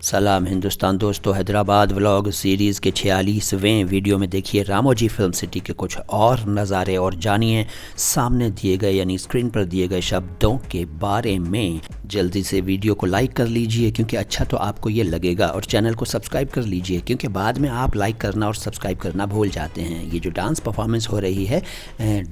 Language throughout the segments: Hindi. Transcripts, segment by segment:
सलाम हिंदुस्तान दोस्तों, हैदराबाद व्लॉग सीरीज़ के 46वें वीडियो में देखिए रामोजी फिल्म सिटी के कुछ और नज़ारे और जानिए सामने दिए गए यानी स्क्रीन पर दिए गए शब्दों के बारे में। जल्दी से वीडियो को लाइक कर लीजिए क्योंकि अच्छा तो आपको ये लगेगा, और चैनल को सब्सक्राइब कर लीजिए क्योंकि बाद में आप लाइक करना और सब्सक्राइब करना भूल जाते हैं। ये जो डांस परफॉर्मेंस हो रही है,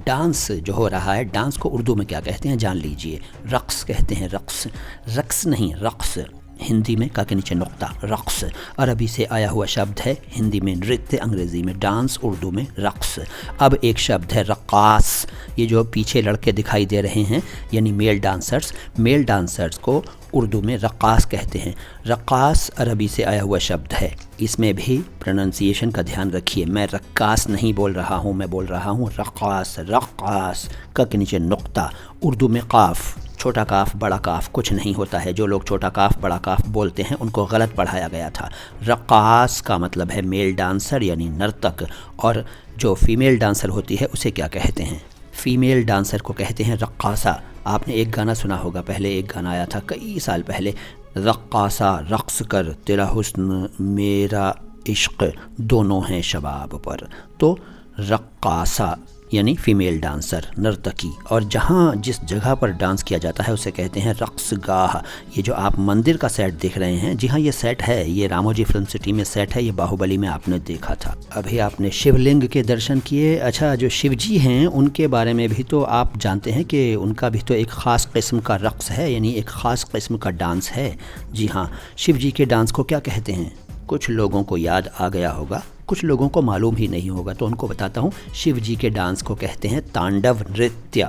डांस जो हो रहा है, डांस को उर्दू में क्या कहते हैं जान लीजिए। रक्स कहते हैं, रक्स, रक्स नहीं रक्स, हिंदी में का के नीचे नुक्ता, रक्स अरबी से आया हुआ शब्द है, हिंदी में नृत्य, अंग्रेज़ी में डांस, उर्दू में रक्स। अब एक शब्द है रक्कास। ये जो पीछे लड़के दिखाई दे रहे हैं यानी मेल डांसर्स को उर्दू में रक्कास कहते हैं। रक्कास अरबी से आया हुआ शब्द है, इसमें भी प्रोनाउंसिएशन का ध्यान रखिए। मैं रक्कास नहीं बोल रहा हूँ, मैं बोल रहा हूँ रक्कास। रक्कास का के नीचे नुक्ता, उर्दू में काफ, छोटा काफ बड़ा काफ कुछ नहीं होता है। जो लोग छोटा काफ बड़ा काफ बोलते हैं उनको गलत पढ़ाया गया था। रक्कास का मतलब है मेल डांसर यानी नर्तक, और जो फीमेल डांसर होती है उसे क्या कहते हैं? फीमेल डांसर को कहते हैं रक्कासा। आपने एक गाना सुना होगा, पहले एक गाना आया था कई साल पहले, रक्कासा रक्स कर तेरा हुस्न मेरा इश्क दोनों हैं शबाब पर। तो रक्कासा यानी फ़ीमेल डांसर, नर्तकी। और जहाँ जिस जगह पर डांस किया जाता है उसे कहते हैं रक्सगाह। ये जो आप मंदिर का सेट देख रहे हैं, जी हाँ ये सेट है, ये रामोजी फिल्म सिटी में सेट है, ये बाहुबली में आपने देखा था। अभी आपने शिवलिंग के दर्शन किए। अच्छा, जो शिवजी हैं उनके बारे में भी तो आप जानते हैं कि उनका भी तो एक ख़ास किस्म का रक्स है, यानी एक ख़ास किस्म का डांस है। जी हाँ, शिवजी के डांस को क्या कहते हैं? कुछ लोगों को याद आ गया होगा, कुछ लोगों को मालूम ही नहीं होगा, तो उनको बताता हूँ। शिव जी के डांस को कहते हैं तांडव नृत्य।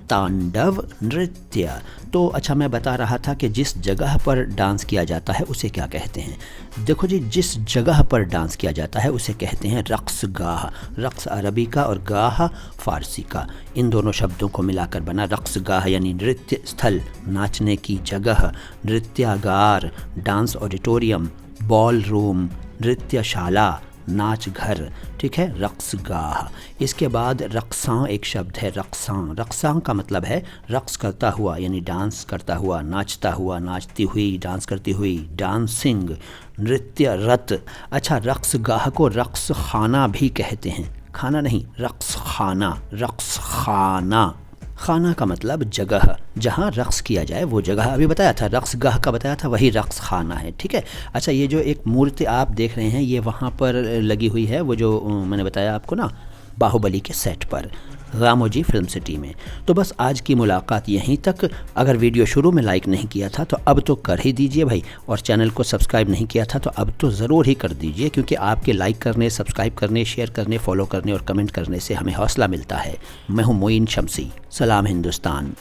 तांडव नृत्य। तो अच्छा, मैं बता रहा था कि जिस जगह पर डांस किया जाता है उसे क्या कहते हैं। देखो जी, जिस जगह पर डांस किया जाता है उसे कहते हैं रक्सगाह। रक्स अरबी का और गाह फारसी का, इन दोनों शब्दों को मिलाकर बना रक्सगाह यानी नृत्य स्थल, नाचने की जगह, नृत्यागार, डांस ऑडिटोरियम, बॉल रूम, नृत्यशाला, नाच घर। ठीक है, रक्सगाह। इसके बाद रक्सां एक शब्द है, रक्सां। रक्सां का मतलब है रक्स करता हुआ यानी डांस करता हुआ, नाचता हुआ, नाचती हुई, डांस करती हुई, डांसिंग, नृत्य रत। अच्छा, रक्सगाह को रक्स खाना भी कहते हैं, खाना नहीं, रक्स खाना, रक्स खाना। खाना का मतलब जगह, जहाँ रक्स किया जाए वो जगह। अभी बताया था रक्सगाह का, बताया था, वही रक्स खाना है। ठीक है। अच्छा, ये जो एक मूर्ति आप देख रहे हैं ये वहाँ पर लगी हुई है, वो जो मैंने बताया आपको ना, बाहुबली के सेट पर, रामोजी फिल्म सिटी में। तो बस आज की मुलाकात यहीं तक। अगर वीडियो शुरू में लाइक नहीं किया था तो अब तो कर ही दीजिए भाई, और चैनल को सब्सक्राइब नहीं किया था तो अब तो ज़रूर ही कर दीजिए, क्योंकि आपके लाइक करने, सब्सक्राइब करने, शेयर करने, फॉलो करने और कमेंट करने से हमें हौसला मिलता है। मैं हूँ मोइन शमसी। सलाम हिंदुस्तान।